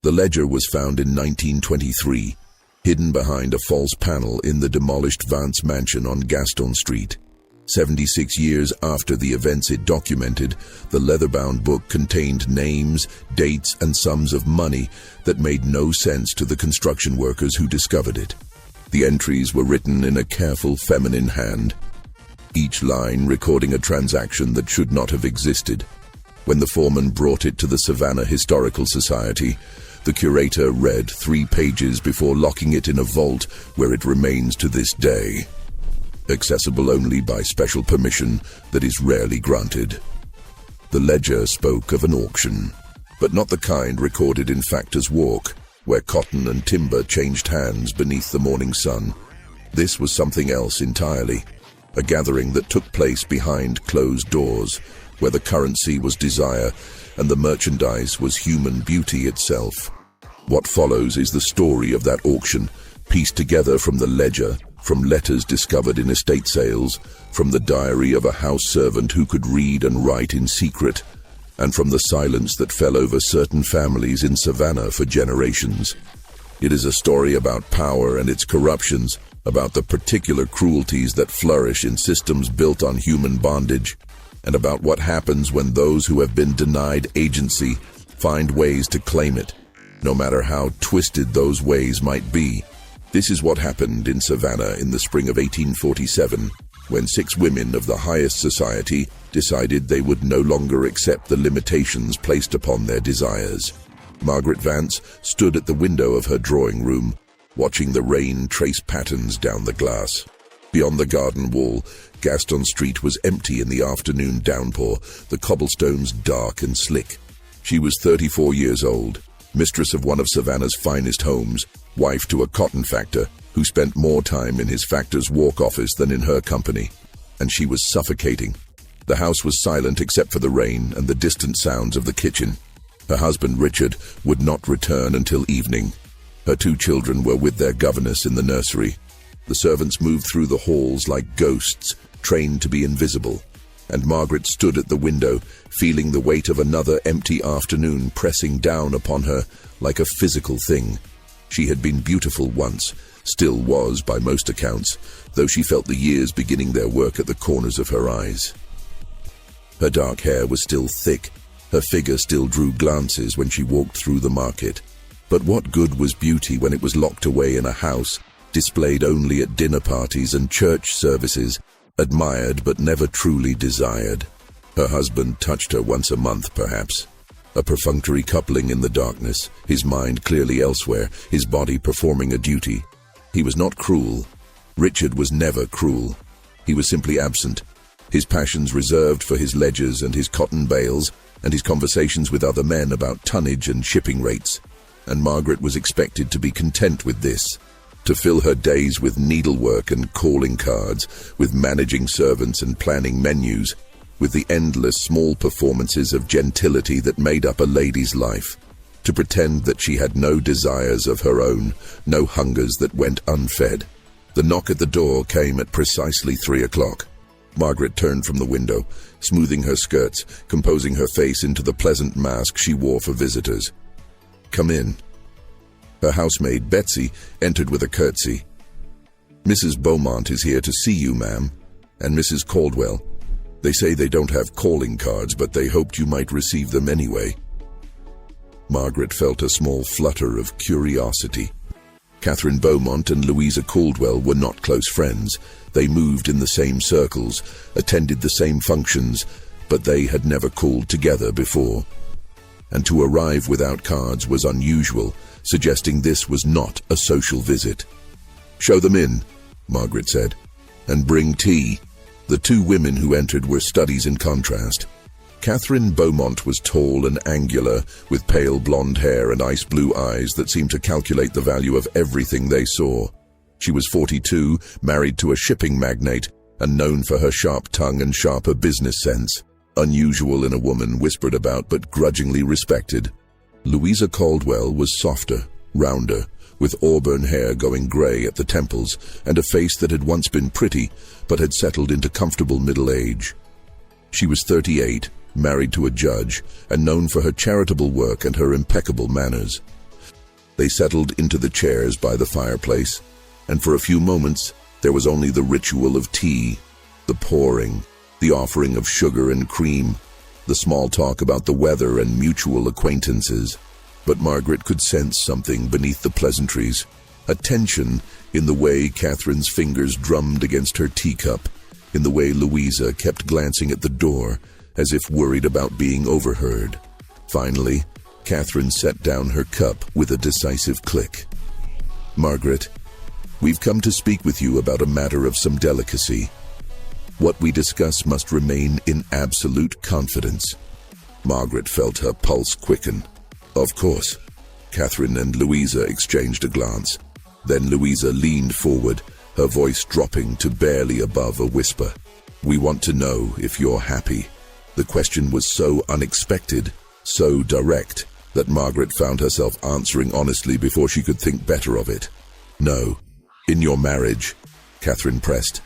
The ledger was found in 1923, hidden behind a false panel in the demolished Vance mansion on Gaston Street. 76 years after the events it documented, the leather-bound book contained names, dates, and sums of money that made no sense to the construction workers who discovered it. The entries were written in a careful feminine hand, each line recording a transaction that should not have existed. When the foreman brought it to the Savannah Historical Society, the curator read 3 pages before locking it in a vault where it remains to this day, accessible only by special permission that is rarely granted. The ledger spoke of an auction, but not the kind recorded in Factor's Walk, where cotton and timber changed hands beneath the morning sun. This was something else entirely, a gathering that took place behind closed doors, where the currency was desire and the merchandise was human beauty itself. What follows is the story of that auction, pieced together from the ledger, from letters discovered in estate sales, from the diary of a house servant who could read and write in secret, and from the silence that fell over certain families in Savannah for generations. It is a story about power and its corruptions, about the particular cruelties that flourish in systems built on human bondage, and about what happens when those who have been denied agency find ways to claim it, no matter how twisted those ways might be. This is what happened in Savannah in the spring of 1847, when 6 women of the highest society decided they would no longer accept the limitations placed upon their desires. Margaret Vance stood at the window of her drawing room, watching the rain trace patterns down the glass. Beyond the garden wall, Gaston Street was empty in the afternoon downpour, the cobblestones dark and slick. She was 34 years old, mistress of one of Savannah's finest homes, wife to a cotton factor who spent more time in his Factor's Walk office than in her company, and she was suffocating. The house was silent except for the rain and the distant sounds of the kitchen. Her husband, Richard, would not return until evening. Her 2 children were with their governess in the nursery. The servants moved through the halls like ghosts, trained to be invisible, and Margaret stood at the window, feeling the weight of another empty afternoon pressing down upon her like a physical thing. She had been beautiful once, still was by most accounts, though she felt the years beginning their work at the corners of her eyes. Her dark hair was still thick, her figure still drew glances when she walked through the market. But what good was beauty when it was locked away in a house, displayed only at dinner parties and church services, admired but never truly desired? Her husband touched her once a month, perhaps. A perfunctory coupling in the darkness, his mind clearly elsewhere, his body performing a duty. He was not cruel. Richard was never cruel. He was simply absent, his passions reserved for his ledgers and his cotton bales, and his conversations with other men about tonnage and shipping rates. And Margaret was expected to be content with this, to fill her days with needlework and calling cards, with managing servants and planning menus, with the endless small performances of gentility that made up a lady's life, to pretend that she had no desires of her own, no hungers that went unfed. The knock at the door came at precisely 3 o'clock. Margaret turned from the window, smoothing her skirts, composing her face into the pleasant mask she wore for visitors. "Come in." Her housemaid, Betsy, entered with a curtsy. "Mrs. Beaumont is here to see you, ma'am, and Mrs. Caldwell. They say they don't have calling cards, but they hoped you might receive them anyway." Margaret felt a small flutter of curiosity. Catherine Beaumont and Louisa Caldwell were not close friends. They moved in the same circles, attended the same functions, but they had never called together before. And to arrive without cards was unusual, suggesting this was not a social visit. "Show them in," Margaret said, "and bring tea." The 2 women who entered were studies in contrast. Catherine Beaumont was tall and angular, with pale blonde hair and ice blue eyes that seemed to calculate the value of everything they saw. She was 42, married to a shipping magnate, and known for her sharp tongue and sharper business sense, unusual in a woman whispered about but grudgingly respected. Louisa Caldwell was softer, rounder, with auburn hair going grey at the temples, and a face that had once been pretty, but had settled into comfortable middle age. She was 38, married to a judge, and known for her charitable work and her impeccable manners. They settled into the chairs by the fireplace, and for a few moments there was only the ritual of tea, the pouring, the offering of sugar and cream, the small talk about the weather and mutual acquaintances. But Margaret could sense something beneath the pleasantries, a tension in the way Catherine's fingers drummed against her teacup, in the way Louisa kept glancing at the door, as if worried about being overheard. Finally, Catherine set down her cup with a decisive click. "Margaret, we've come to speak with you about a matter of some delicacy. What we discuss must remain in absolute confidence." Margaret felt her pulse quicken. "Of course." Catherine and Louisa exchanged a glance. Then Louisa leaned forward, her voice dropping to barely above a whisper. "We want to know if you're happy." The question was so unexpected, so direct, that Margaret found herself answering honestly before she could think better of it. "No." "In your marriage?" Catherine pressed.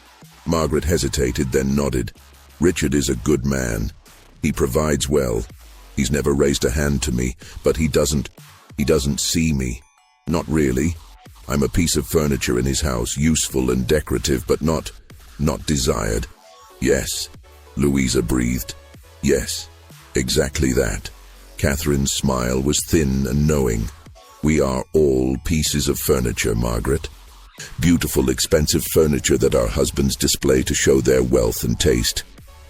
Margaret hesitated, then nodded. "Richard is a good man. He provides well. He's never raised a hand to me, but he doesn't see me. Not really. I'm a piece of furniture in his house, useful and decorative, but not desired." "Yes," Louisa breathed. "Yes, exactly that." Catherine's smile was thin and knowing. "We are all pieces of furniture, Margaret. Beautiful, expensive furniture that our husbands display to show their wealth and taste,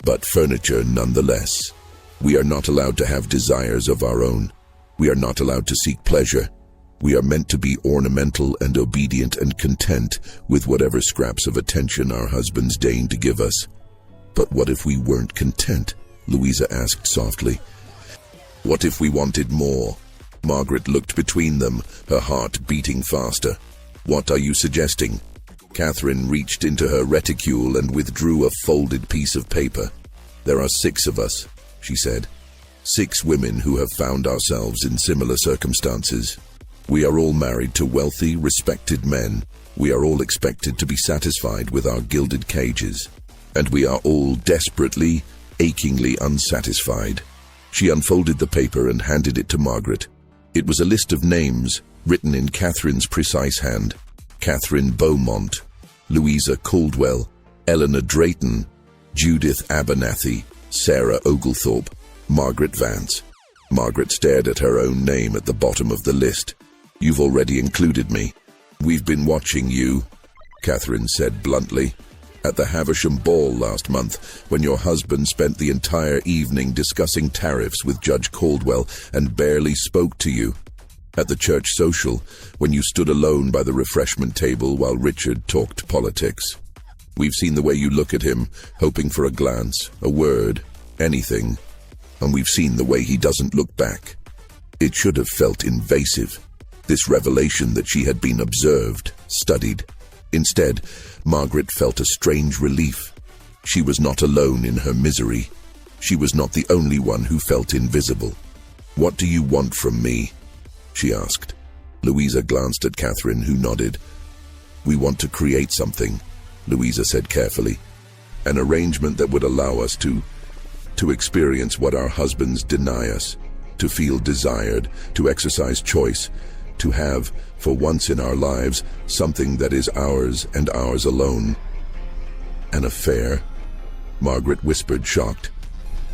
but furniture nonetheless. We are not allowed to have desires of our own. We are not allowed to seek pleasure. We are meant to be ornamental and obedient and content with whatever scraps of attention our husbands deign to give us." "But what if we weren't content?" Louisa asked softly. "What if we wanted more?" Margaret looked between them, her heart beating faster. "What are you suggesting?" Catherine reached into her reticule and withdrew a folded piece of paper. "There are 6 of us," she said. 6 women who have found ourselves in similar circumstances. We are all married to wealthy, respected men. We are all expected to be satisfied with our gilded cages. And we are all desperately, achingly unsatisfied. She unfolded the paper and handed it to Margaret. It was a list of names, written in Catherine's precise hand. Catherine Beaumont, Louisa Caldwell, Eleanor Drayton, Judith Abernathy, Sarah Oglethorpe, Margaret Vance. Margaret stared at her own name at the bottom of the list. "You've already included me." "We've been watching you," Catherine said bluntly. "At the Havisham Ball last month, when your husband spent the entire evening discussing tariffs with Judge Caldwell and barely spoke to you. At the church social, when you stood alone by the refreshment table while Richard talked politics. We've seen the way you look at him, hoping for a glance, a word, anything. And we've seen the way he doesn't look back. It should have felt invasive. This revelation that she had been observed, studied. Instead, Margaret felt a strange relief. She was not alone in her misery. She was not the only one who felt invisible. "What do you want from me?" she asked. Louisa glanced at Catherine, who nodded. "We want to create something," Louisa said carefully. "An arrangement that would allow us to experience what our husbands deny us, to feel desired, to exercise choice, to have, for once in our lives, something that is ours and ours alone." "An affair?" Margaret whispered, shocked.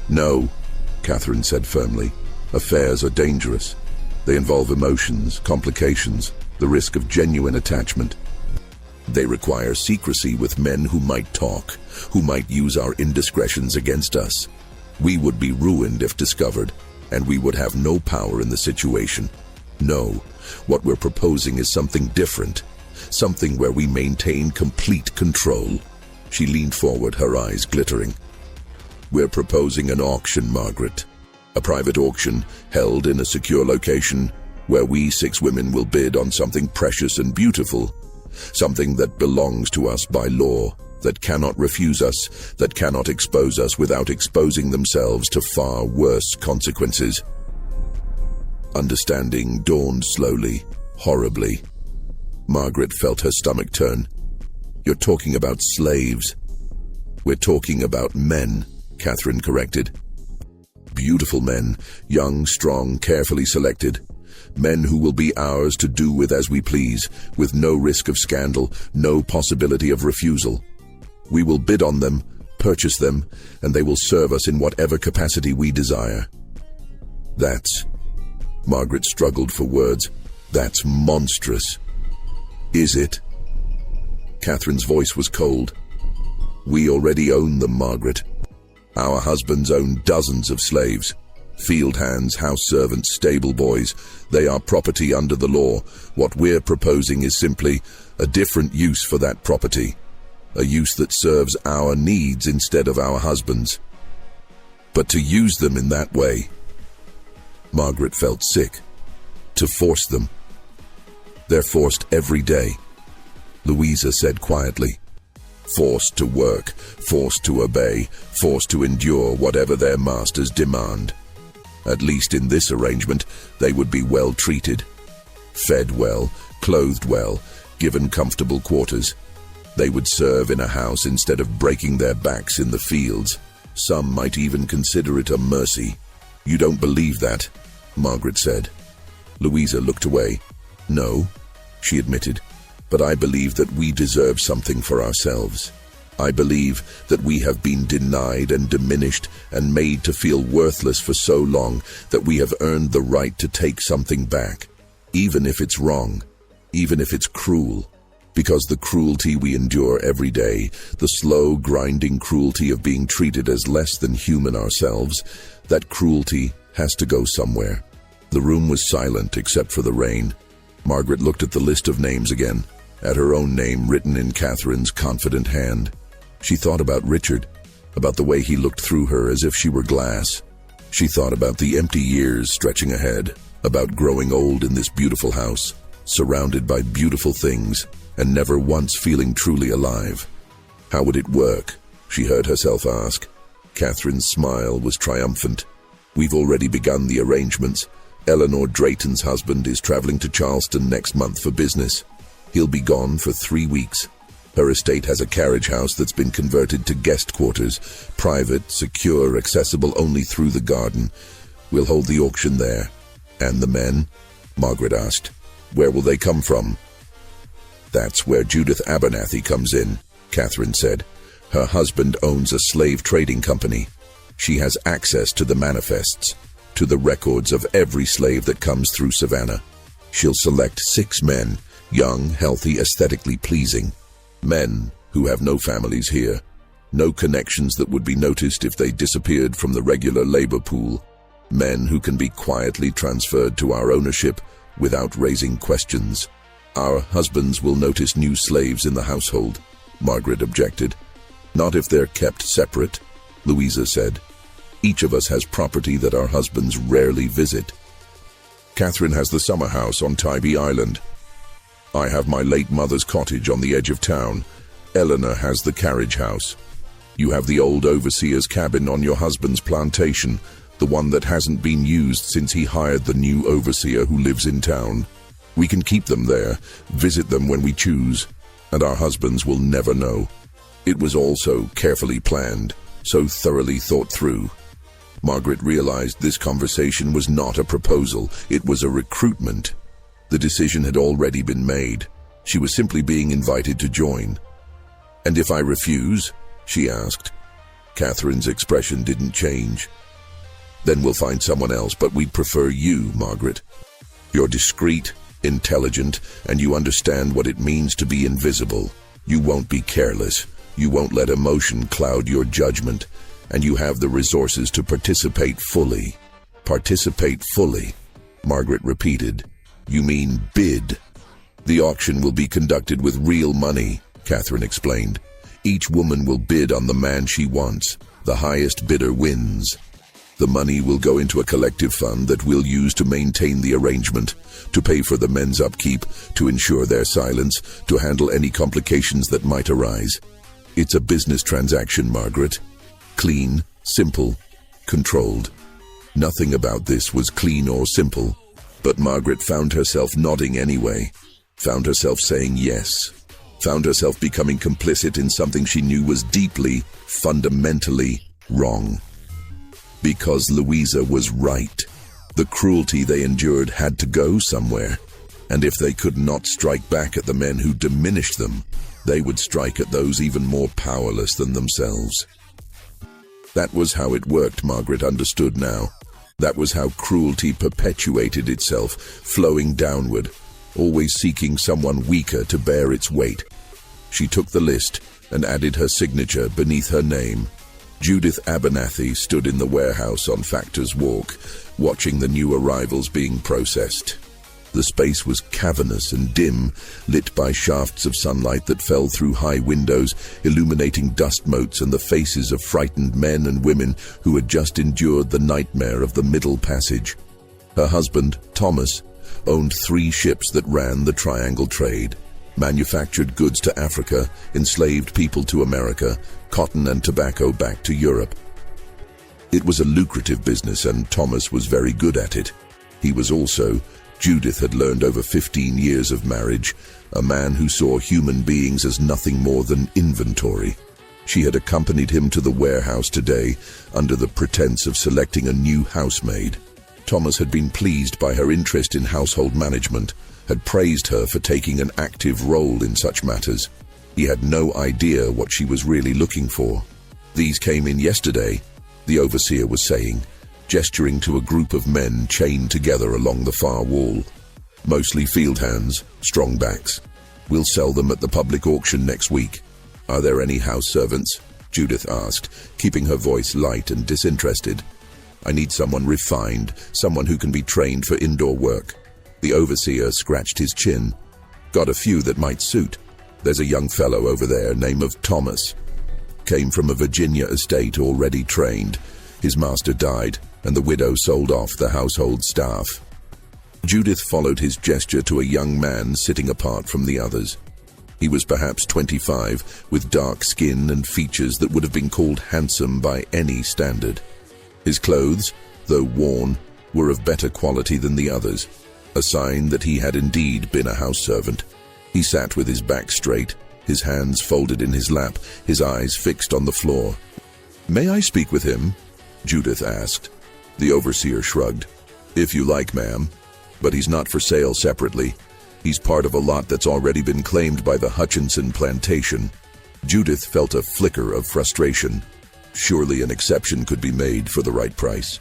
"No," Catherine said firmly. "Affairs are dangerous. They involve emotions, complications, the risk of genuine attachment. They require secrecy with men who might talk, who might use our indiscretions against us. We would be ruined if discovered, and we would have no power in the situation. No, what we're proposing is something different, something where we maintain complete control." She leaned forward, her eyes glittering. "We're proposing an auction, Margaret. A private auction held in a secure location where we 6 women will bid on something precious and beautiful, something that belongs to us by law, that cannot refuse us, that cannot expose us without exposing themselves to far worse consequences." Understanding dawned slowly, horribly. Margaret felt her stomach turn. "You're talking about slaves." "We're talking about men," Catherine corrected. "Beautiful men, young, strong, carefully selected. men who will be ours to do with as we please, with no risk of scandal, no possibility of refusal. We will bid on them, purchase them, and they will serve us in whatever capacity we desire. That's... Margaret struggled for words. That's monstrous. Is it? Catherine's voice was cold. We already own them, Margaret. Our husbands own dozens of slaves. Field hands, house servants, stable boys. They are property under the law. What we're proposing is simply a different use for that property. A use that serves our needs instead of our husbands. But to use them in that way... Margaret felt sick. To force them. They're forced every day, Louisa said quietly. Forced to work, forced to obey, forced to endure whatever their masters demand. At least in this arrangement, they would be well treated. Fed well, clothed well, given comfortable quarters. They would serve in a house instead of breaking their backs in the fields. Some might even consider it a mercy. You don't believe that, Margaret said. Louisa looked away. No, she admitted, but I believe that we deserve something for ourselves. I believe that we have been denied and diminished and made to feel worthless for so long that we have earned the right to take something back, even if it's wrong, even if it's cruel. Because the cruelty we endure every day, the slow, grinding cruelty of being treated as less than human ourselves, that cruelty has to go somewhere. The room was silent except for the rain. Margaret looked at the list of names again, at her own name written in Catherine's confident hand. She thought about Richard, about the way he looked through her as if she were glass. She thought about the empty years stretching ahead, about growing old in this beautiful house, surrounded by beautiful things, and never once feeling truly alive. How would it work? She heard herself ask. Catherine's smile was triumphant. We've already begun the arrangements. Eleanor Drayton's husband is traveling to Charleston next month for business. He'll be gone for 3 weeks. Her estate has a carriage house that's been converted to guest quarters, private, secure, accessible only through the garden. We'll hold the auction there. And the men? Margaret asked. Where will they come from? That's where Judith Abernathy comes in, Catherine said. Her husband owns a slave trading company. She has access to the manifests, to the records of every slave that comes through Savannah. She'll select 6 men, young, healthy, aesthetically pleasing. Men who have no families here, no connections that would be noticed if they disappeared from the regular labor pool. Men who can be quietly transferred to our ownership without raising questions. Our husbands will notice new slaves in the household, Margaret objected. Not if they're kept separate, Louisa said. Each of us has property that our husbands rarely visit. Catherine has the summer house on Tybee Island. I have my late mother's cottage on the edge of town. Eleanor has the carriage house. You have the old overseer's cabin on your husband's plantation, the one that hasn't been used since he hired the new overseer who lives in town. We can keep them there, visit them when we choose, and our husbands will never know. It was all so carefully planned, so thoroughly thought through. Margaret realized this conversation was not a proposal, it was a recruitment. The decision had already been made. She was simply being invited to join. And if I refuse? She asked. Catherine's expression didn't change. Then we'll find someone else, but we'd prefer you, Margaret. You're discreet, intelligent, and you understand what it means to be invisible. You won't be careless. You won't let emotion cloud your judgment. And you have the resources to participate fully. Participate fully, Margaret repeated. You mean bid. The auction will be conducted with real money, Catherine explained. Each woman will bid on the man she wants. The highest bidder wins. The money will go into a collective fund that we'll use to maintain the arrangement, to pay for the men's upkeep, to ensure their silence, to handle any complications that might arise. It's a business transaction, Margaret. Clean, simple, controlled. Nothing about this was clean or simple, but Margaret found herself nodding anyway, found herself saying yes, found herself becoming complicit in something she knew was deeply, fundamentally wrong. Because Louisa was right. The cruelty they endured had to go somewhere, and if they could not strike back at the men who diminished them, they would strike at those even more powerless than themselves. That was how it worked, Margaret understood now. That was how cruelty perpetuated itself, flowing downward, always seeking someone weaker to bear its weight. She took the list and added her signature beneath her name. Judith Abernathy stood in the warehouse on Factor's Walk, watching the new arrivals being processed. The space was cavernous and dim, lit by shafts of sunlight that fell through high windows, illuminating dust motes and the faces of frightened men and women who had just endured the nightmare of the Middle Passage. Her husband, Thomas, owned 3 ships that ran the triangle trade, manufactured goods to Africa, enslaved people to America, cotton and tobacco back to Europe. It was a lucrative business, and Thomas was very good at it. He was also, Judith had learned over 15 years of marriage, a man who saw human beings as nothing more than inventory. She had accompanied him to the warehouse today under the pretense of selecting a new housemaid. Thomas had been pleased by her interest in household management, had praised her for taking an active role in such matters. He had no idea what she was really looking for. "These came in yesterday," the overseer was saying, gesturing to a group of men chained together along the far wall. "Mostly field hands, strong backs. We'll sell them at the public auction next week." "Are there any house servants?" Judith asked, keeping her voice light and disinterested. "I need someone refined, someone who can be trained for indoor work." The overseer scratched his chin. "Got a few that might suit. There's a young fellow over there, name of Thomas. Came from a Virginia estate, already trained. His master died, and the widow sold off the household staff." Judith followed his gesture to a young man sitting apart from the others. He was perhaps 25, with dark skin and features that would have been called handsome by any standard. His clothes, though worn, were of better quality than the others, a sign that he had indeed been a house servant. He sat with his back straight, his hands folded in his lap, his eyes fixed on the floor. "May I speak with him?" Judith asked. The overseer shrugged. "If you like, ma'am. But he's not for sale separately. He's part of a lot that's already been claimed by the Hutchinson plantation." Judith felt a flicker of frustration. Surely an exception could be made for the right price.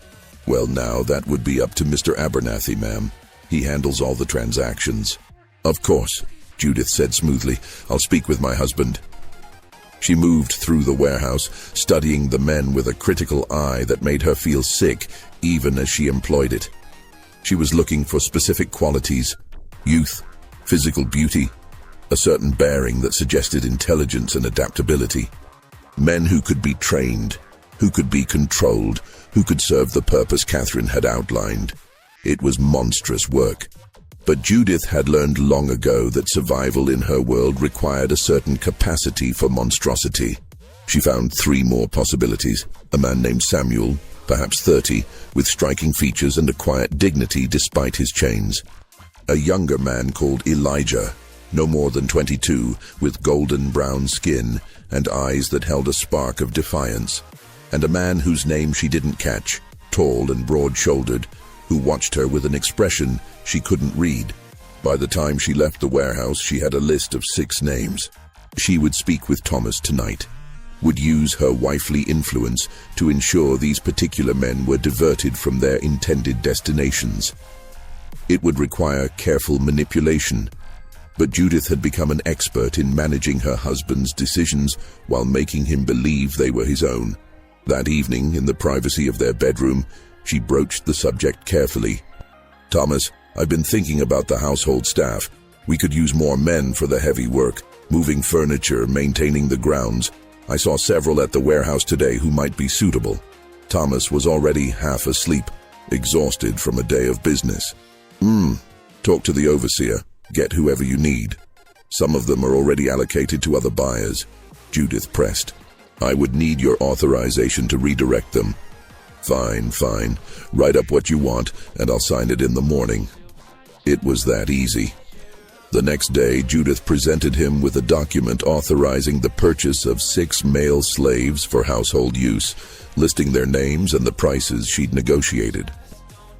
"Well, now, that would be up to Mr. Abernathy, ma'am. He handles all the transactions." "Of course," Judith said smoothly. "I'll speak with my husband." She moved through the warehouse, studying the men with a critical eye that made her feel sick, even as she employed it. She was looking for specific qualities: youth, physical beauty, a certain bearing that suggested intelligence and adaptability. Men who could be trained, who could be controlled, who could serve the purpose Catherine had outlined. It was monstrous work. But Judith had learned long ago that survival in her world required a certain capacity for monstrosity. She found 3 more possibilities: a man named Samuel, perhaps 30, with striking features and a quiet dignity despite his chains; a younger man called Elijah, no more than 22, with golden brown skin and eyes that held a spark of defiance; and a man whose name she didn't catch, tall and broad-shouldered, who watched her with an expression she couldn't read. By the time she left the warehouse, she had a list of 6 names. She would speak with Thomas tonight, would use her wifely influence to ensure these particular men were diverted from their intended destinations. It would require careful manipulation, but Judith had become an expert in managing her husband's decisions while making him believe they were his own. That evening, in the privacy of their bedroom, she broached the subject carefully. "Thomas, I've been thinking about the household staff. We could use more men for the heavy work, moving furniture, maintaining the grounds. I saw several at the warehouse today who might be suitable." Thomas was already half asleep, exhausted from a day of business. Talk to the overseer. Get whoever you need. Some of them are already allocated to other buyers." Judith pressed. "I would need your authorization to redirect them." Fine. Write up what you want, and I'll sign it in the morning." It was that easy. The next day, Judith presented him with a document authorizing the purchase of 6 male slaves for household use, listing their names and the prices she'd negotiated.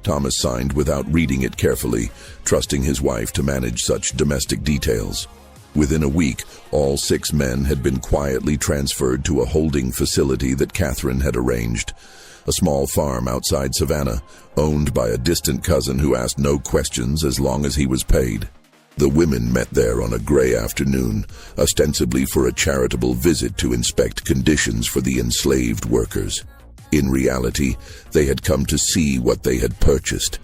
Thomas signed without reading it carefully, trusting his wife to manage such domestic details. Within a week, all 6 men had been quietly transferred to a holding facility that Catherine had arranged. A small farm outside Savannah, owned by a distant cousin who asked no questions as long as he was paid. The women met there on a gray afternoon, ostensibly for a charitable visit to inspect conditions for the enslaved workers. In reality, they had come to see what they had purchased.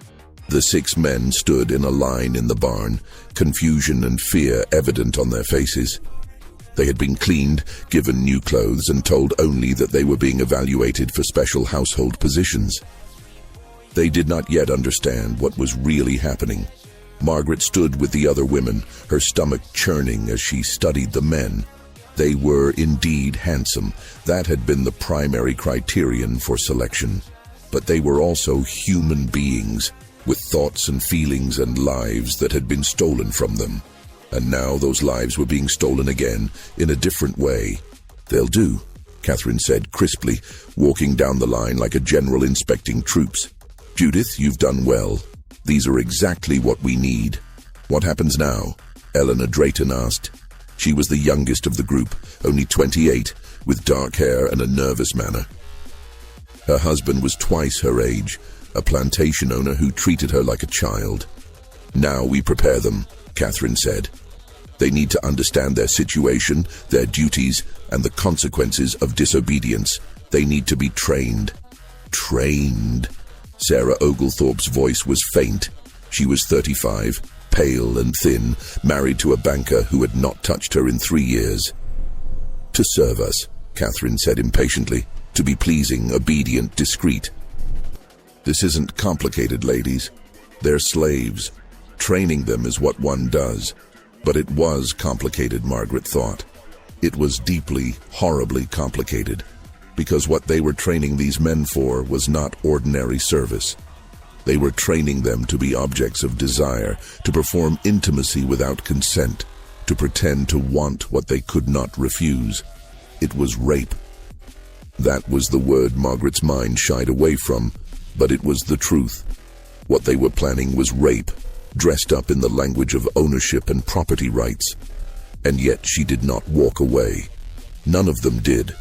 The 6 men stood in a line in the barn, confusion and fear evident on their faces. They had been cleaned, given new clothes, and told only that they were being evaluated for special household positions. They did not yet understand what was really happening. Margaret stood with the other women, her stomach churning as she studied the men. They were indeed handsome. That had been the primary criterion for selection. But they were also human beings, with thoughts and feelings and lives that had been stolen from them. And now those lives were being stolen again, in a different way. "They'll do," Catherine said crisply, walking down the line like a general inspecting troops. "Judith, you've done well. These are exactly what we need." "What happens now?" Eleanor Drayton asked. She was the youngest of the group, only 28, with dark hair and a nervous manner. Her husband was twice her age, a plantation owner who treated her like a child. "Now we prepare them," Catherine said. "They need to understand their situation, their duties, and the consequences of disobedience. They need to be trained." "Trained?" Sarah Oglethorpe's voice was faint. She was 35, pale and thin, married to a banker who had not touched her in 3 years. "To serve us," Catherine said impatiently. "To be pleasing, obedient, discreet." "This isn't complicated, ladies. They're slaves. Training them is what one does." But it was complicated, Margaret thought. It was deeply, horribly complicated, because what they were training these men for was not ordinary service. They were training them to be objects of desire, to perform intimacy without consent, to pretend to want what they could not refuse. It was rape. That was the word Margaret's mind shied away from, but it was the truth. What they were planning was rape, dressed up in the language of ownership and property rights. And yet she did not walk away. None of them did.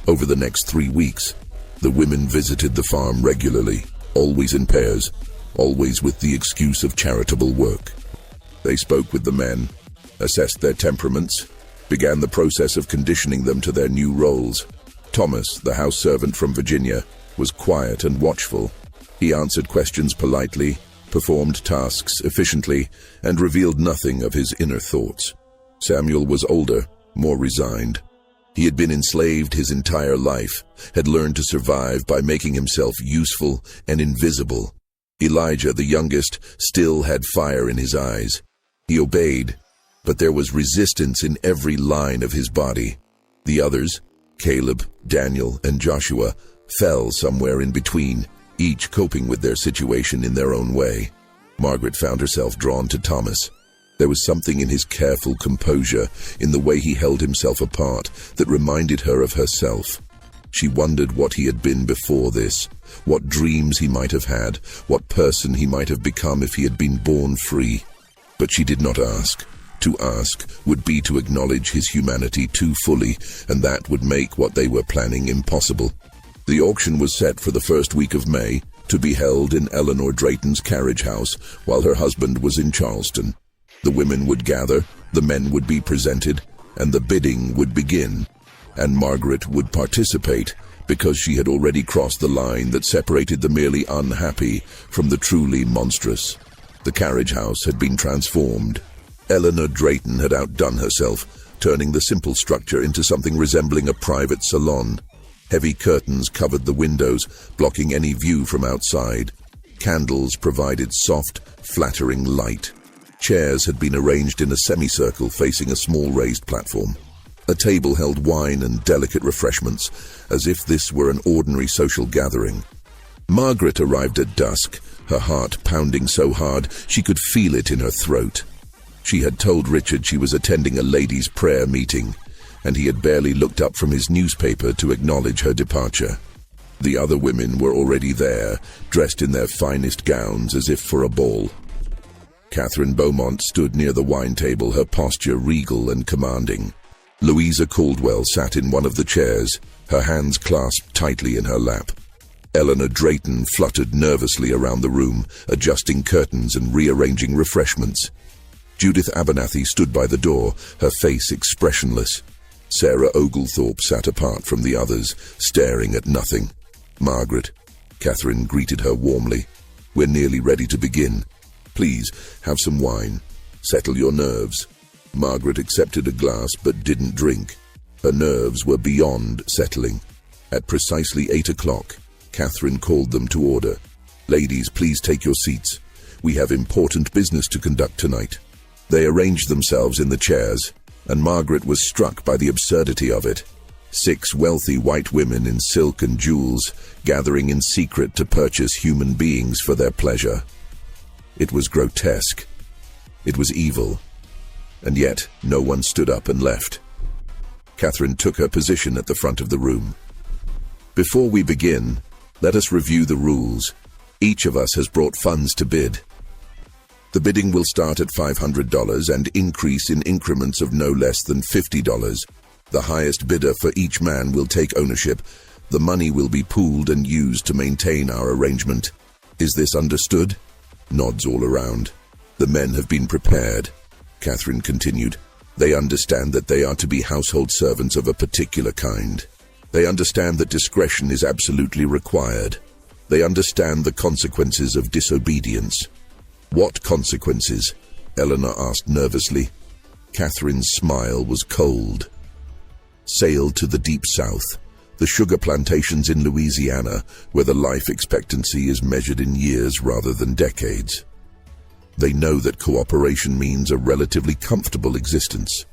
Over the next 3 weeks, the women visited the farm regularly, always in pairs, always with the excuse of charitable work. They spoke with the men, assessed their temperaments, began the process of conditioning them to their new roles. Thomas, the house servant from Virginia, was quiet and watchful. He answered questions politely, performed tasks efficiently, and revealed nothing of his inner thoughts. Samuel was older, more resigned. He had been enslaved his entire life, had learned to survive by making himself useful and invisible. Elijah, the youngest, still had fire in his eyes. He obeyed, but there was resistance in every line of his body. The others, Caleb, Daniel, and Joshua, fell somewhere in between, each coping with their situation in their own way. Margaret found herself drawn to Thomas. There was something in his careful composure, in the way he held himself apart, that reminded her of herself. She wondered what he had been before this, what dreams he might have had, what person he might have become if he had been born free. But she did not ask. To ask would be to acknowledge his humanity too fully, and that would make what they were planning impossible. The auction was set for the first week of May, to be held in Eleanor Drayton's carriage house, while her husband was in Charleston. The women would gather, the men would be presented, and the bidding would begin. And Margaret would participate, because she had already crossed the line that separated the merely unhappy from the truly monstrous. The carriage house had been transformed. Eleanor Drayton had outdone herself, turning the simple structure into something resembling a private salon. Heavy curtains covered the windows, blocking any view from outside. Candles provided soft, flattering light. Chairs had been arranged in a semicircle facing a small raised platform. A table held wine and delicate refreshments, as if this were an ordinary social gathering. Margaret arrived at dusk, her heart pounding so hard she could feel it in her throat. She had told Richard she was attending a ladies' prayer meeting, and he had barely looked up from his newspaper to acknowledge her departure. The other women were already there, dressed in their finest gowns as if for a ball. Catherine Beaumont stood near the wine table, her posture regal and commanding. Louisa Caldwell sat in one of the chairs, her hands clasped tightly in her lap. Eleanor Drayton fluttered nervously around the room, adjusting curtains and rearranging refreshments. Judith Abernathy stood by the door, her face expressionless. Sarah Oglethorpe sat apart from the others, staring at nothing. "Margaret," Catherine greeted her warmly. "We're nearly ready to begin. Please, have some wine. Settle your nerves." Margaret accepted a glass but didn't drink. Her nerves were beyond settling. At precisely 8 o'clock, Catherine called them to order. "Ladies, please take your seats. We have important business to conduct tonight." They arranged themselves in the chairs, and Margaret was struck by the absurdity of it. 6 wealthy white women in silk and jewels, gathering in secret to purchase human beings for their pleasure. It was grotesque. It was evil. And yet, no one stood up and left. Catherine took her position at the front of the room. "Before we begin, let us review the rules. Each of us has brought funds to bid. The bidding will start at $500 and increase in increments of no less than $50. The highest bidder for each man will take ownership. The money will be pooled and used to maintain our arrangement. Is this understood?" Nods all around. "The men have been prepared," Catherine continued. "They understand that they are to be household servants of a particular kind. They understand that discretion is absolutely required. They understand the consequences of disobedience." "What consequences?" Eleanor asked nervously. Catherine's smile was cold. "Sail to the deep south, the sugar plantations in Louisiana, where the life expectancy is measured in years rather than decades. They know that cooperation means a relatively comfortable existence.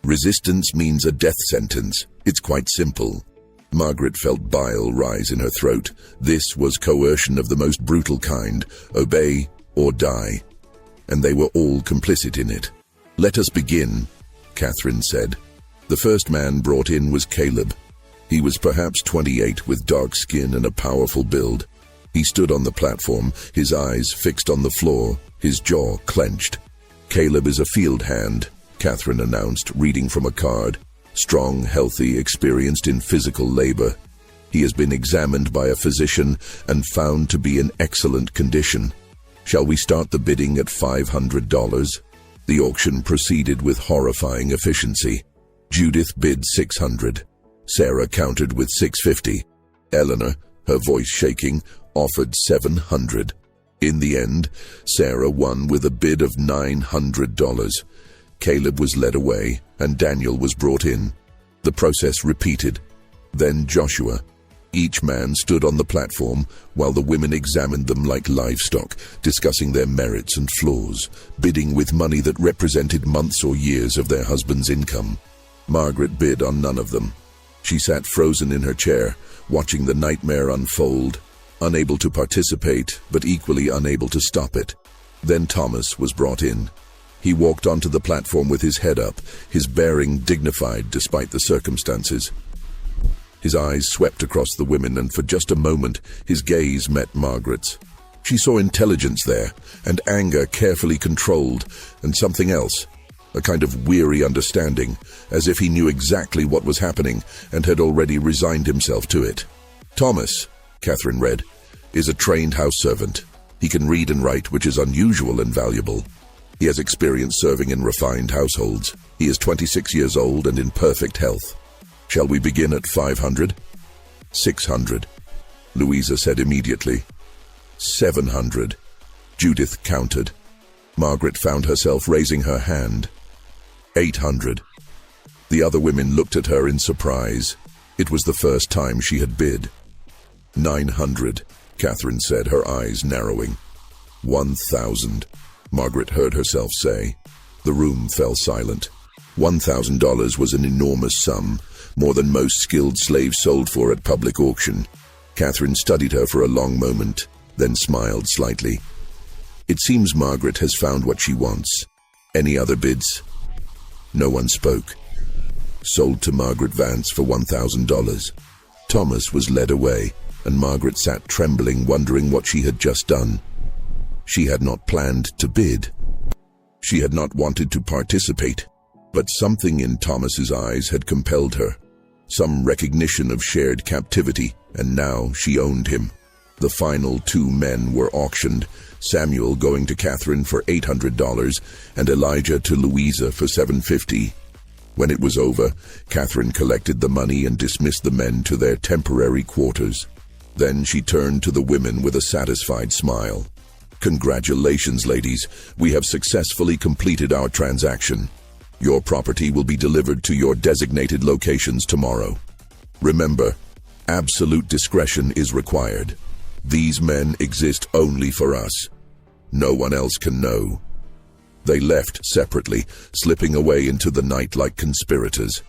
Resistance means a death sentence. It's quite simple." Margaret felt bile rise in her throat. This was coercion of the most brutal kind. Obey or die. And they were all complicit in it. "Let us begin," Catherine said. The first man brought in was Caleb. He was perhaps 28, with dark skin and a powerful build. He stood on the platform, his eyes fixed on the floor, his jaw clenched. "Caleb is a field hand," Catherine announced, reading from a card. "Strong, healthy, experienced in physical labor. He has been examined by a physician and found to be in excellent condition. Shall we start the bidding at $500? The auction proceeded with horrifying efficiency. Judith bid $600. Sarah countered with $650. Eleanor, her voice shaking, offered $700. In the end, Sarah won with a bid of $900. Caleb was led away, and Daniel was brought in. The process repeated. Then Joshua. Each man stood on the platform while the women examined them like livestock, discussing their merits and flaws, bidding with money that represented months or years of their husband's income. Margaret bid on none of them. She sat frozen in her chair, watching the nightmare unfold, unable to participate, but equally unable to stop it. Then Thomas was brought in. He walked onto the platform with his head up, his bearing dignified despite the circumstances. His eyes swept across the women, and for just a moment, his gaze met Margaret's. She saw intelligence there, and anger carefully controlled, and something else, a kind of weary understanding, as if he knew exactly what was happening and had already resigned himself to it. "Thomas," Catherine read, "is a trained house servant. He can read and write, which is unusual and valuable. He has experience serving in refined households. He is 26 years old and in perfect health. Shall we begin at $500? $600. Louisa said immediately. $700. Judith countered. Margaret found herself raising her hand. $800. The other women looked at her in surprise. It was the first time she had bid. $900, Catherine said, her eyes narrowing. $1,000, Margaret heard herself say. The room fell silent. $1,000 was an enormous sum, more than most skilled slaves sold for at public auction. Catherine studied her for a long moment, then smiled slightly. It seems Margaret has found what she wants. Any other bids? No one spoke. Sold to Margaret Vance for $1,000. Thomas was led away. and Margaret sat trembling, wondering what she had just done. She had not planned to bid. She had not wanted to participate, but something in Thomas's eyes had compelled her. Some recognition of shared captivity, and now she owned him. The final 2 men were auctioned, Samuel going to Catherine for $800 and Elijah to Louisa for $750. When it was over, Catherine collected the money and dismissed the men to their temporary quarters. Then she turned to the women with a satisfied smile. "Congratulations, ladies. We have successfully completed our transaction. Your property will be delivered to your designated locations tomorrow. Remember, absolute discretion is required. These men exist only for us. No one else can know." They left separately, slipping away into the night like conspirators.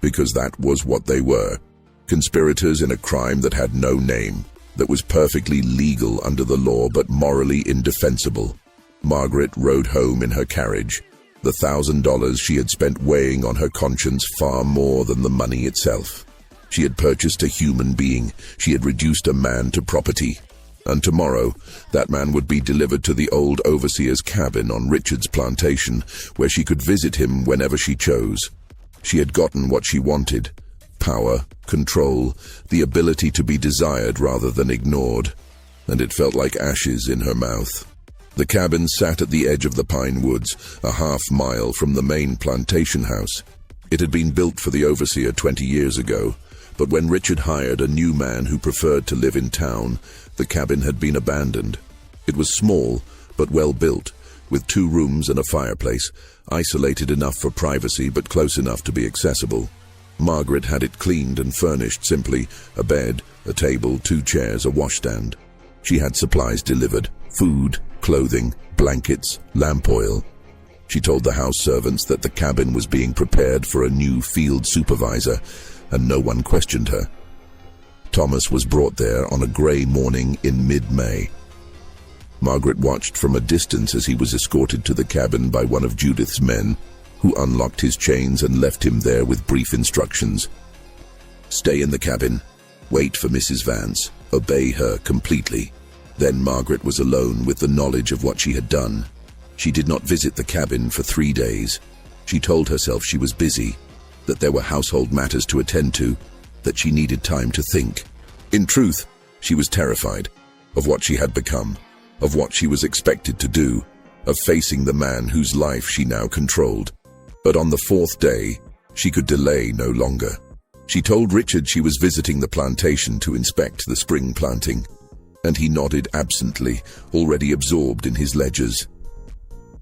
Because that was what they were. Conspirators in a crime that had no name, that was perfectly legal under the law but morally indefensible. Margaret rode home in her carriage, the $1,000 she had spent weighing on her conscience far more than the money itself. She had purchased a human being. She had reduced a man to property. And tomorrow, that man would be delivered to the old overseer's cabin on Richard's plantation, where she could visit him whenever she chose. She had gotten what she wanted: power, control, the ability to be desired rather than ignored, and it felt like ashes in her mouth. The cabin sat at the edge of the pine woods, a half-mile from the main plantation house. It had been built for the overseer 20 years ago, but when Richard hired a new man who preferred to live in town, the cabin had been abandoned. It was small, but well built, with 2 rooms and a fireplace, isolated enough for privacy but close enough to be accessible. Margaret had it cleaned and furnished simply: a bed, a table, 2 chairs, a washstand. She had supplies delivered: food, clothing, blankets, lamp oil. She told the house servants that the cabin was being prepared for a new field supervisor, and no one questioned her. Thomas was brought there on a grey morning in mid-May. Margaret watched from a distance as he was escorted to the cabin by one of Judith's men, who unlocked his chains and left him there with brief instructions. "Stay in the cabin. Wait for Mrs. Vance. Obey her completely." Then Margaret was alone with the knowledge of what she had done. She did not visit the cabin for 3 days. She told herself she was busy, that there were household matters to attend to, that she needed time to think. In truth, she was terrified of what she had become, of what she was expected to do, of facing the man whose life she now controlled. But on the 4th day, she could delay no longer. She told Richard she was visiting the plantation to inspect the spring planting, and he nodded absently, already absorbed in his ledgers.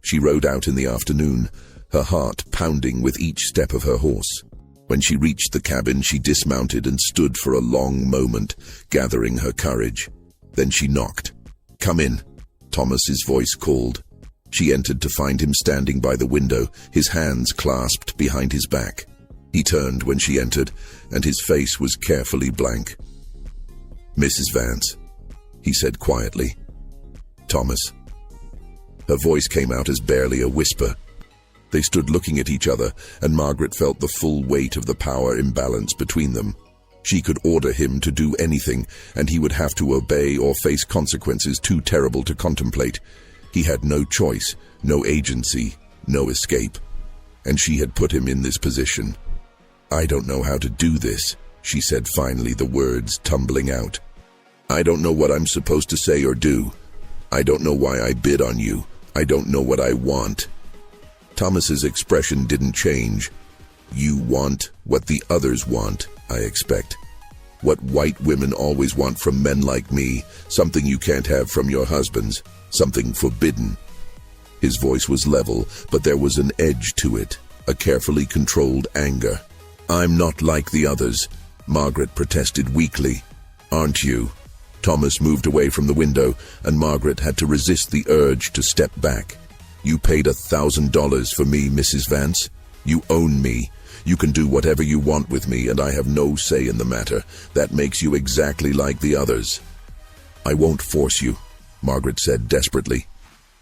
She rode out in the afternoon, her heart pounding with each step of her horse. When she reached the cabin, she dismounted and stood for a long moment, gathering her courage. Then she knocked. "Come in," Thomas's voice called. She entered to find him standing by the window, his hands clasped behind his back. He turned when she entered, and his face was carefully blank. "Mrs. Vance," he said quietly. "Thomas." Her voice came out as barely a whisper. They stood looking at each other, and Margaret felt the full weight of the power imbalance between them. She could order him to do anything, and he would have to obey or face consequences too terrible to contemplate. He had no choice, no agency, no escape. And she had put him in this position. "I don't know how to do this," she said finally, the words tumbling out. "I don't know what I'm supposed to say or do. I don't know why I bid on you. I don't know what I want." Thomas's expression didn't change. "You want what the others want, I expect. What white women always want from men like me, something you can't have from your husbands, something forbidden." His voice was level, but there was an edge to it, a carefully controlled anger. "I'm not like the others," Margaret protested weakly. "Aren't you?" Thomas moved away from the window, and Margaret had to resist the urge to step back. "You paid $1,000 for me, Mrs. Vance. You own me. You can do whatever you want with me, and I have no say in the matter. That makes you exactly like the others." "I won't force you," Margaret said desperately.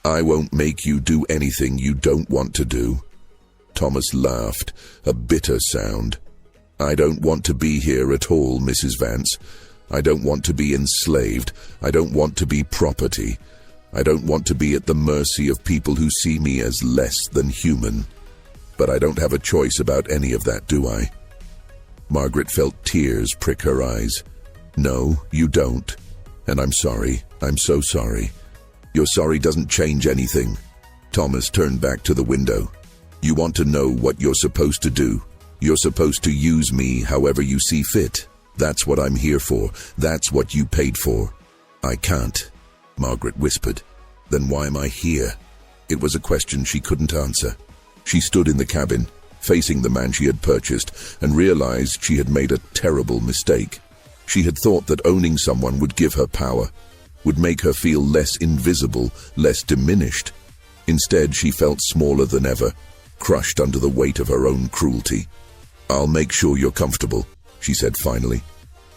"I won't make you do anything you don't want to do." Thomas laughed, a bitter sound. "I don't want to be here at all, Mrs. Vance. I don't want to be enslaved. I don't want to be property. I don't want to be at the mercy of people who see me as less than human. But I don't have a choice about any of that, do I? Margaret felt tears prick her eyes. No, you don't. And I'm sorry. I'm so sorry. Your sorry doesn't change anything. Thomas turned back to the window. You want to know what you're supposed to do? You're supposed to use me however you see fit. That's what I'm here for. That's what you paid for. I can't, Margaret whispered. Then why am I here? It was a question she couldn't answer. She stood in the cabin, facing the man she had purchased, and realized she had made a terrible mistake. She had thought that owning someone would give her power, would make her feel less invisible, less diminished. Instead, she felt smaller than ever, crushed under the weight of her own cruelty. I'll make sure you're comfortable, she said finally.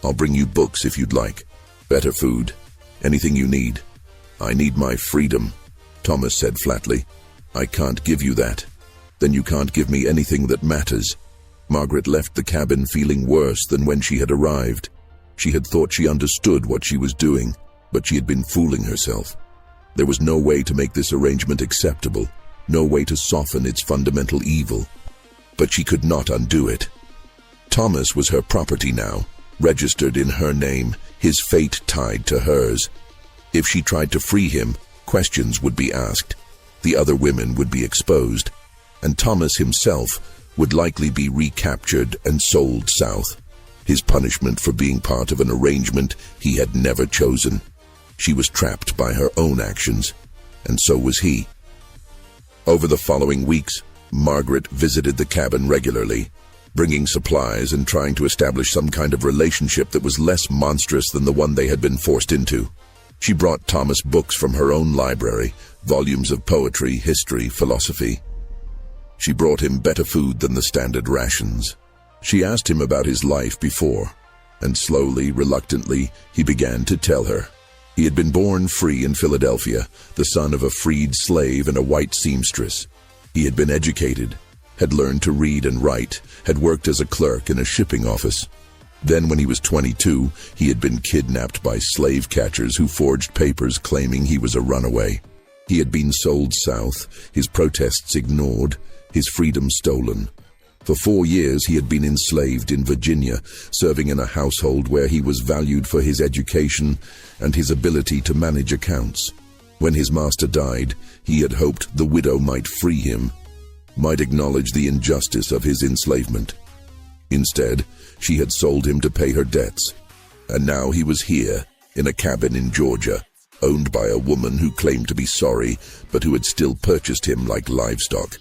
I'll bring you books if you'd like, better food, anything you need. I need my freedom, Thomas said flatly. I can't give you that. Then you can't give me anything that matters. Margaret left the cabin feeling worse than when she had arrived. She had thought she understood what she was doing, but she had been fooling herself. There was no way to make this arrangement acceptable, no way to soften its fundamental evil. But she could not undo it. Thomas was her property now, registered in her name, his fate tied to hers. If she tried to free him, questions would be asked, the other women would be exposed, and Thomas himself would likely be recaptured and sold south, his punishment for being part of an arrangement he had never chosen. She was trapped by her own actions, and so was he. Over the following weeks, Margaret visited the cabin regularly, bringing supplies and trying to establish some kind of relationship that was less monstrous than the one they had been forced into. She brought Thomas books from her own library, volumes of poetry, history, philosophy. She brought him better food than the standard rations. She asked him about his life before, and slowly, reluctantly, he began to tell her. He had been born free in Philadelphia, the son of a freed slave and a white seamstress. He had been educated, had learned to read and write, had worked as a clerk in a shipping office. Then when he was 22, he had been kidnapped by slave catchers who forged papers claiming he was a runaway. He had been sold south, his protests ignored, his freedom stolen. For 4 years he had been enslaved in Virginia, serving in a household where he was valued for his education and his ability to manage accounts. When his master died, he had hoped the widow might free him, might acknowledge the injustice of his enslavement. Instead, she had sold him to pay her debts, and now he was here, in a cabin in Georgia, owned by a woman who claimed to be sorry, but who had still purchased him like livestock.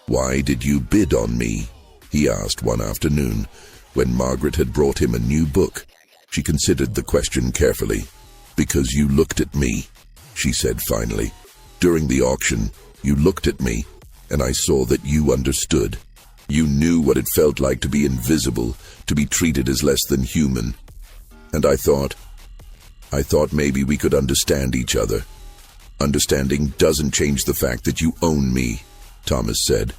"Why did you bid on me?" he asked one afternoon, when Margaret had brought him a new book. She considered the question carefully. "Because you looked at me," she said finally. "During the auction, you looked at me, and I saw that you understood. You knew what it felt like to be invisible, to be treated as less than human. And I thought maybe we could understand each other." "Understanding doesn't change the fact that you own me," Thomas said.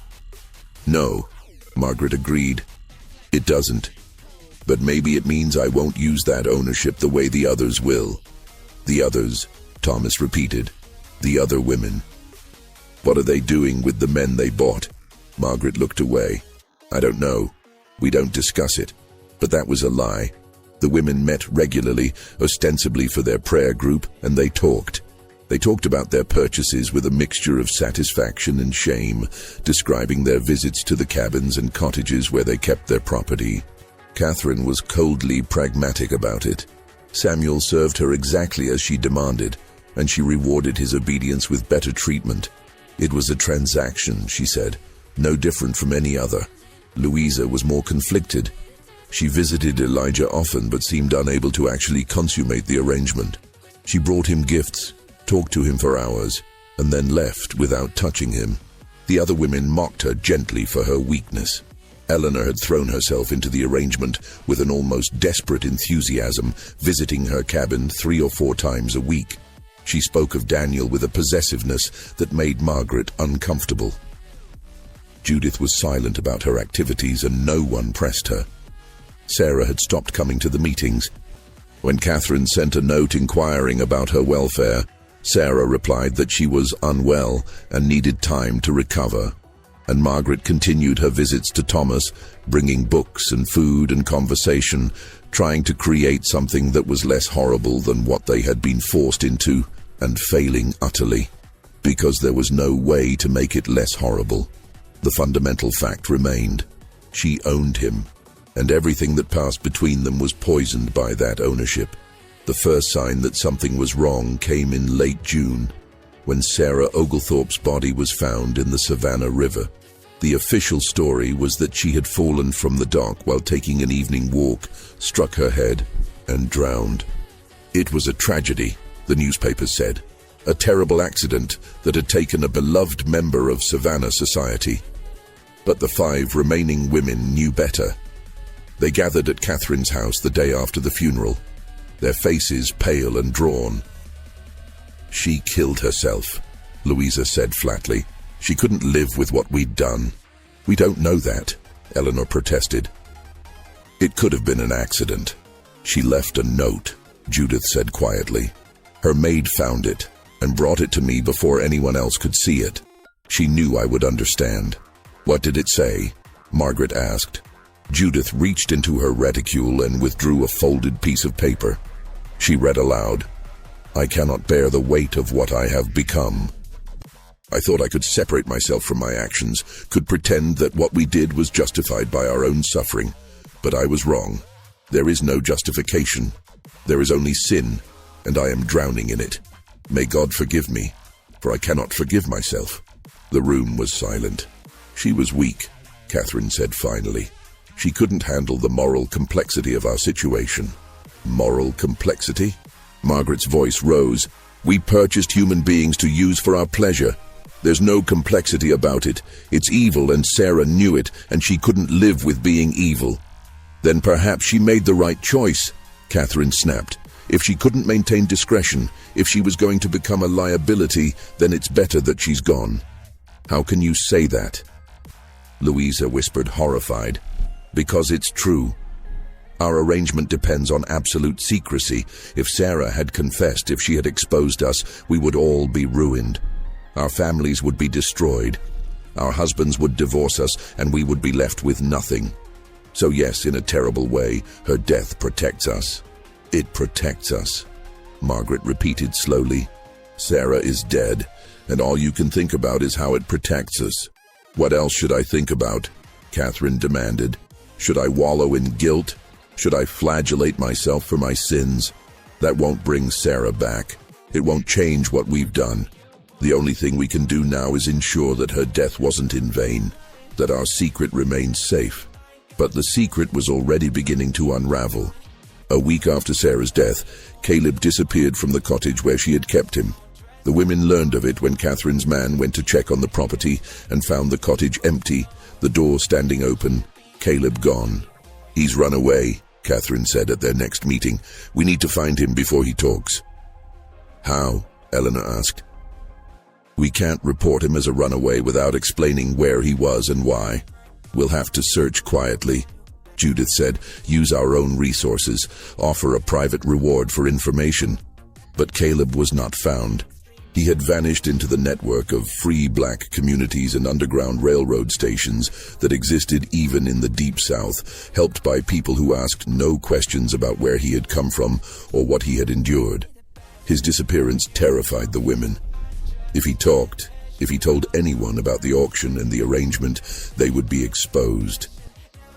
"No," Margaret agreed. "It doesn't. But maybe it means I won't use that ownership the way the others will." "The others," Thomas repeated. "The other women. What are they doing with the men they bought?" Margaret looked away. "I don't know. We don't discuss it." But that was a lie. The women met regularly, ostensibly for their prayer group, and they talked. They talked about their purchases with a mixture of satisfaction and shame, describing their visits to the cabins and cottages where they kept their property. Catherine was coldly pragmatic about it. Samuel served her exactly as she demanded, and she rewarded his obedience with better treatment. It was a transaction, she said, no different from any other. Louisa was more conflicted. She visited Elijah often but seemed unable to actually consummate the arrangement. She brought him gifts, talked to him for hours, and then left without touching him. The other women mocked her gently for her weakness. Eleanor had thrown herself into the arrangement with an almost desperate enthusiasm, visiting her cabin 3 or 4 times a week. She spoke of Daniel with a possessiveness that made Margaret uncomfortable. Judith was silent about her activities and no one pressed her. Sarah had stopped coming to the meetings. When Catherine sent a note inquiring about her welfare, Sarah replied that she was unwell and needed time to recover. And Margaret continued her visits to Thomas, bringing books and food and conversation, trying to create something that was less horrible than what they had been forced into, and failing utterly, because there was no way to make it less horrible. The fundamental fact remained. She owned him, and everything that passed between them was poisoned by that ownership. The first sign that something was wrong came in late June, when Sarah Oglethorpe's body was found in the Savannah River. The official story was that she had fallen from the dock while taking an evening walk, struck her head, and drowned. It was a tragedy, the newspapers said, a terrible accident that had taken a beloved member of Savannah society. But the 5 remaining women knew better. They gathered at Catherine's house the day after the funeral, their faces pale and drawn. "She killed herself," Louisa said flatly. "She couldn't live with what we'd done." "We don't know that," Eleanor protested. "It could have been an accident. She left a note," Judith said quietly. "Her maid found it and brought it to me before anyone else could see it. She knew I would understand." "What did it say?" Margaret asked. Judith reached into her reticule and withdrew a folded piece of paper. She read aloud, "I cannot bear the weight of what I have become. I thought I could separate myself from my actions, could pretend that what we did was justified by our own suffering. But I was wrong. There is no justification. There is only sin, and I am drowning in it. May God forgive me, for I cannot forgive myself." The room was silent. "She was weak," Catherine said finally. "She couldn't handle the moral complexity of our situation." "Moral complexity?" Margaret's voice rose. "We purchased human beings to use for our pleasure. There's no complexity about it. It's evil, and Sarah knew it, and she couldn't live with being evil." "Then perhaps she made the right choice," Catherine snapped. "If she couldn't maintain discretion, if she was going to become a liability, then it's better that she's gone." "How can you say that?" Louisa whispered, horrified. "Because it's true. Our arrangement depends on absolute secrecy. If Sarah had confessed, if she had exposed us, we would all be ruined. Our families would be destroyed. Our husbands would divorce us, and we would be left with nothing. So yes, in a terrible way, her death protects us." "It protects us," Margaret repeated slowly. "Sarah is dead, and all you can think about is how it protects us." "What else should I think about?" Catherine demanded. "Should I wallow in guilt? Should I flagellate myself for my sins? That won't bring Sarah back. It won't change what we've done. The only thing we can do now is ensure that her death wasn't in vain, that our secret remains safe." But the secret was already beginning to unravel. A week after Sarah's death, Caleb disappeared from the cottage where she had kept him. The women learned of it when Catherine's man went to check on the property and found the cottage empty, the door standing open, Caleb gone. "He's run away," Catherine said at their next meeting. "We need to find him before he talks." "How?" Eleanor asked. "We can't report him as a runaway without explaining where he was and why. We'll have to search quietly," Judith said. "Use our own resources, offer a private reward for information." But Caleb was not found. He had vanished into the network of free black communities and underground railroad stations that existed even in the Deep South, helped by people who asked no questions about where he had come from or what he had endured. His disappearance terrified the women. If he talked, if he told anyone about the auction and the arrangement, they would be exposed.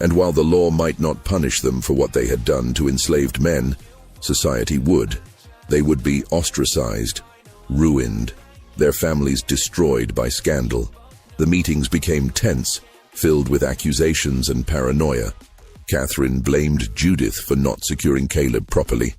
And while the law might not punish them for what they had done to enslaved men, society would. They would be ostracized, ruined, their families destroyed by scandal. The meetings became tense, filled with accusations and paranoia. Catherine blamed Judith for not securing Caleb properly.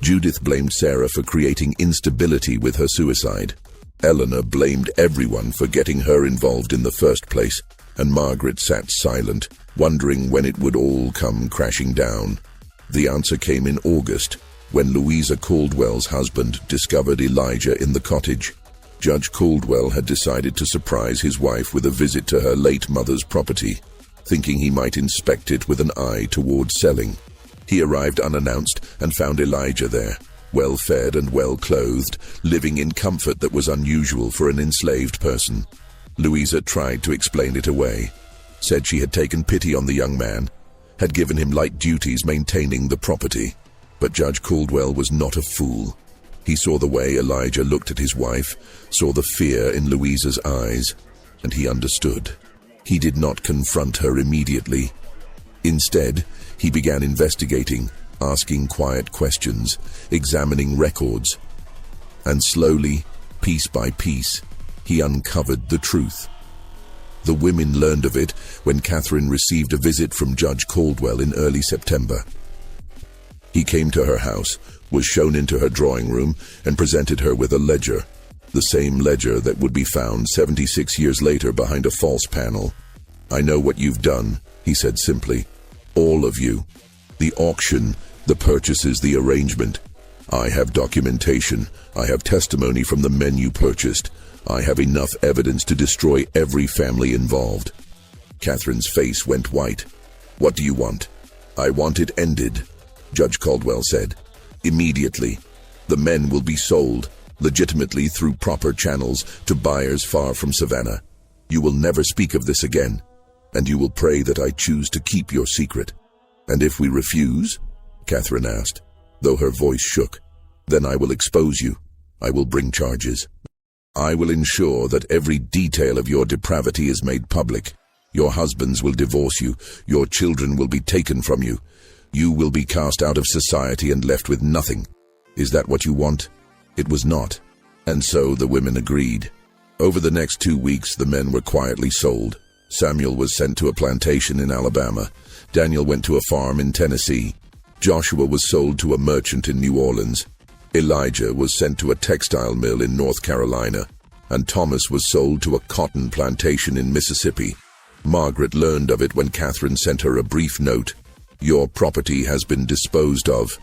Judith blamed Sarah for creating instability with her suicide. Eleanor blamed everyone for getting her involved in the first place, and Margaret sat silent, wondering when it would all come crashing down. The answer came in August, when Louisa Caldwell's husband discovered Elijah in the cottage. Judge Caldwell had decided to surprise his wife with a visit to her late mother's property, thinking he might inspect it with an eye toward selling. He arrived unannounced and found Elijah there, well-fed and well-clothed, living in comfort that was unusual for an enslaved person. Louisa tried to explain it away, said she had taken pity on the young man, had given him light duties maintaining the property. But Judge Caldwell was not a fool. He saw the way Elijah looked at his wife, saw the fear in Louisa's eyes, and he understood. He did not confront her immediately. Instead, he began investigating, asking quiet questions, examining records. And slowly, piece by piece, he uncovered the truth. The women learned of it when Catherine received a visit from Judge Caldwell in early September. He came to her house, was shown into her drawing room, and presented her with a ledger, the same ledger that would be found 76 years later behind a false panel. "I know what you've done," he said simply. "All of you. The auction, the purchases, the arrangement. I have documentation. I have testimony from the men you purchased. I have enough evidence to destroy every family involved." Catherine's face went white. "What do you want?" "I want it ended," Judge Caldwell said. "Immediately. The men will be sold, legitimately through proper channels, to buyers far from Savannah. You will never speak of this again, and you will pray that I choose to keep your secret." "And if we refuse?" Catherine asked, though her voice shook. "Then I will expose you. I will bring charges. I will ensure that every detail of your depravity is made public. Your husbands will divorce you. Your children will be taken from you. You will be cast out of society and left with nothing. Is that what you want?" It was not, and so the women agreed. Over the next 2 weeks, the men were quietly sold. Samuel was sent to a plantation in Alabama. Daniel went to a farm in Tennessee. Joshua was sold to a merchant in New Orleans. Elijah was sent to a textile mill in North Carolina, and Thomas was sold to a cotton plantation in Mississippi. Margaret learned of it when Catherine sent her a brief note. "Your property has been disposed of.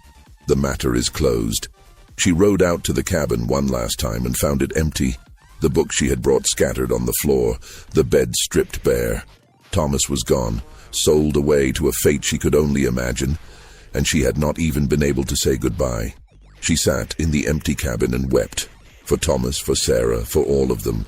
The matter is closed." She rode out to the cabin one last time and found it empty. The books she had brought scattered on the floor, the bed stripped bare. Thomas was gone, sold away to a fate she could only imagine, and she had not even been able to say goodbye. She sat in the empty cabin and wept, for Thomas, for Sarah, for all of them,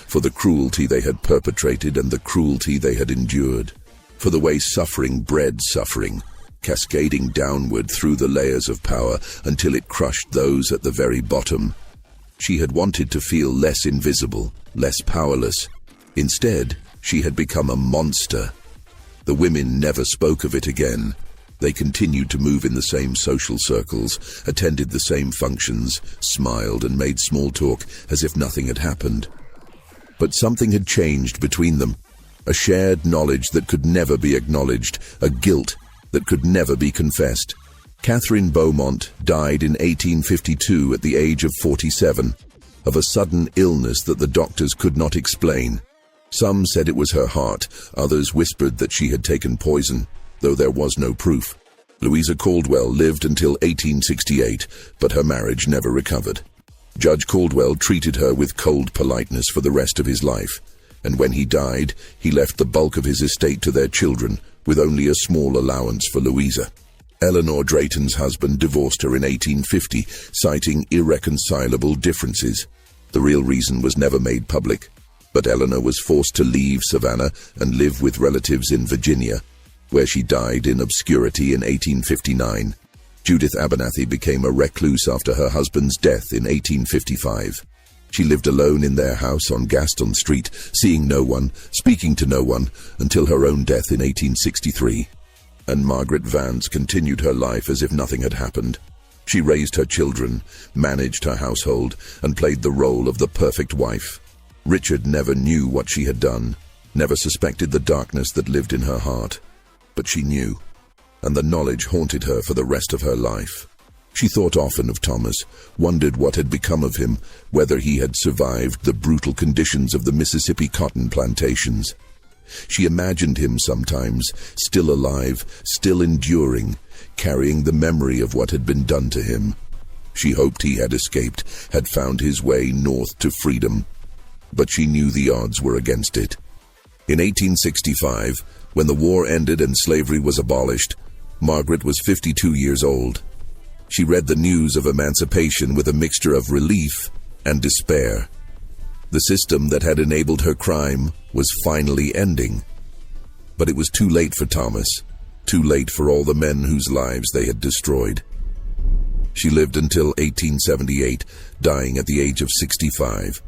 for the cruelty they had perpetrated and the cruelty they had endured, for the way suffering bred suffering, cascading downward through the layers of power until it crushed those at the very bottom. She had wanted to feel less invisible, less powerless. Instead, she had become a monster. The women never spoke of it again. They continued to move in the same social circles, attended the same functions, smiled and made small talk as if nothing had happened. But something had changed between them. A shared knowledge that could never be acknowledged, a guilt that could never be confessed. Catherine Beaumont died in 1852 at the age of 47, of a sudden illness that the doctors could not explain. Some said it was her heart, others whispered that she had taken poison, though there was no proof. Louisa Caldwell lived until 1868, but her marriage never recovered. Judge Caldwell treated her with cold politeness for the rest of his life, and when he died, he left the bulk of his estate to their children, with only a small allowance for Louisa. Eleanor Drayton's husband divorced her in 1850, citing irreconcilable differences. The real reason was never made public, but Eleanor was forced to leave Savannah and live with relatives in Virginia, where she died in obscurity in 1859. Judith Abernathy became a recluse after her husband's death in 1855. She lived alone in their house on Gaston Street, seeing no one, speaking to no one, until her own death in 1863. And Margaret Vance continued her life as if nothing had happened. She raised her children, managed her household, and played the role of the perfect wife. Richard never knew what she had done, never suspected the darkness that lived in her heart. But she knew, and the knowledge haunted her for the rest of her life. She thought often of Thomas, wondered what had become of him, whether he had survived the brutal conditions of the Mississippi cotton plantations. She imagined him sometimes, still alive, still enduring, carrying the memory of what had been done to him. She hoped he had escaped, had found his way north to freedom. But she knew the odds were against it. In 1865, when the war ended and slavery was abolished, Margaret was 52 years old. She read the news of emancipation with a mixture of relief and despair. The system that had enabled her crime was finally ending. But it was too late for Thomas, too late for all the men whose lives they had destroyed. She lived until 1878, dying at the age of 65.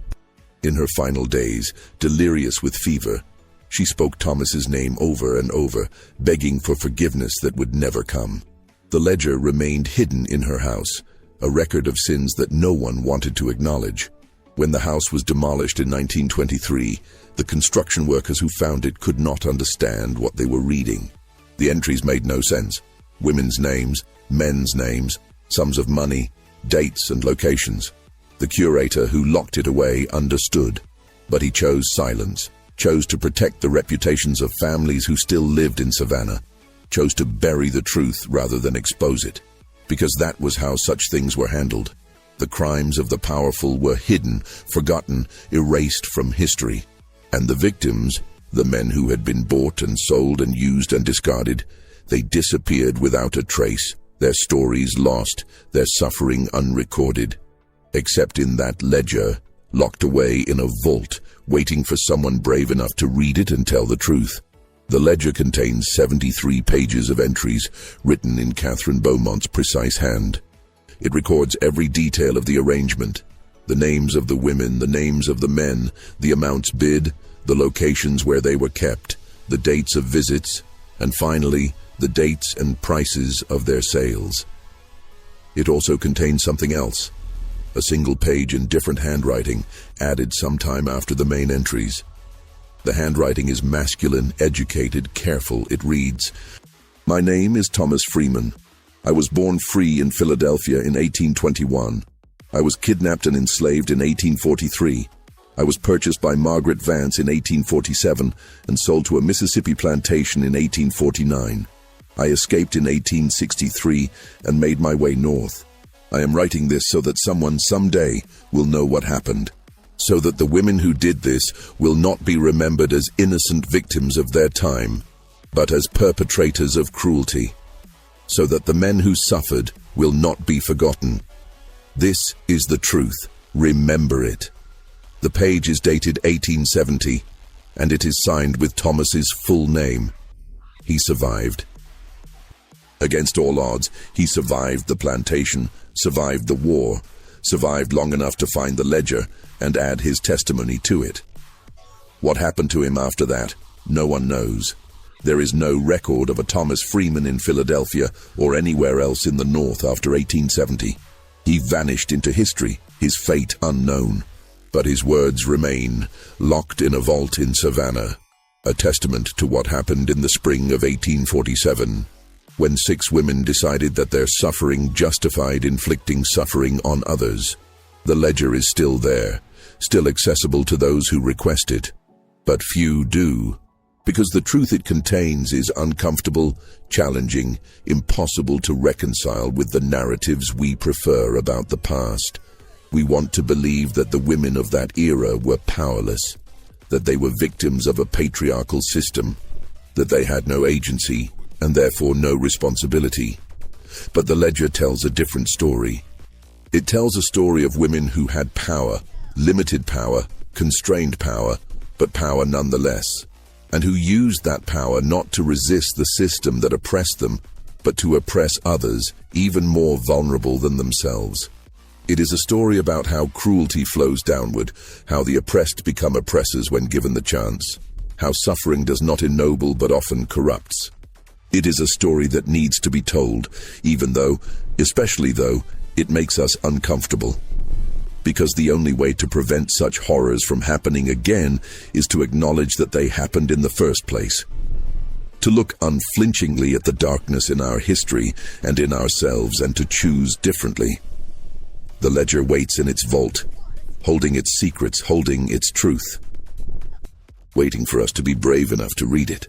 In her final days, delirious with fever, she spoke Thomas's name over and over, begging for forgiveness that would never come. The ledger remained hidden in her house, a record of sins that no one wanted to acknowledge. When the house was demolished in 1923, the construction workers who found it could not understand what they were reading. The entries made no sense. Women's names, men's names, sums of money, dates and locations. The curator who locked it away understood, but he chose silence, chose to protect the reputations of families who still lived in Savannah, chose to bury the truth rather than expose it, because that was how such things were handled. The crimes of the powerful were hidden, forgotten, erased from history. And the victims, the men who had been bought and sold and used and discarded, they disappeared without a trace, their stories lost, their suffering unrecorded. Except in that ledger, locked away in a vault, waiting for someone brave enough to read it and tell the truth. The ledger contains 73 pages of entries written in Catherine Beaumont's precise hand. It records every detail of the arrangement, the names of the women, the names of the men, the amounts bid, the locations where they were kept, the dates of visits, and finally, the dates and prices of their sales. It also contains something else, a single page in different handwriting, added sometime after the main entries. The handwriting is masculine, educated, careful. It reads, "My name is Thomas Freeman. I was born free in Philadelphia in 1821. I was kidnapped and enslaved in 1843. I was purchased by Margaret Vance in 1847 and sold to a Mississippi plantation in 1849. I escaped in 1863 and made my way north. I am writing this so that someone someday will know what happened, so that the women who did this will not be remembered as innocent victims of their time, but as perpetrators of cruelty, so that the men who suffered will not be forgotten. This is the truth. Remember it." The page is dated 1870, and it is signed with Thomas's full name. He survived. Against all odds, he survived the plantation, survived the war, survived long enough to find the ledger and add his testimony to it. What happened to him after that, no one knows. There is no record of a Thomas Freeman in Philadelphia or anywhere else in the North after 1870. He vanished into history, his fate unknown. But his words remain, locked in a vault in Savannah, a testament to what happened in the spring of 1847, when 6 women decided that their suffering justified inflicting suffering on others. The ledger is still there, still accessible to those who request it, but few do, because the truth it contains is uncomfortable, challenging, impossible to reconcile with the narratives we prefer about the past. We want to believe that the women of that era were powerless, that they were victims of a patriarchal system, that they had no agency and therefore no responsibility. But the ledger tells a different story. It tells a story of women who had power, limited power, constrained power, but power nonetheless, and who used that power not to resist the system that oppressed them, but to oppress others, even more vulnerable than themselves. It is a story about how cruelty flows downward, how the oppressed become oppressors when given the chance, how suffering does not ennoble but often corrupts. It is a story that needs to be told, even though, especially though, it makes us uncomfortable. Because the only way to prevent such horrors from happening again is to acknowledge that they happened in the first place. To look unflinchingly at the darkness in our history and in ourselves and to choose differently. The ledger waits in its vault, holding its secrets, holding its truth, waiting for us to be brave enough to read it.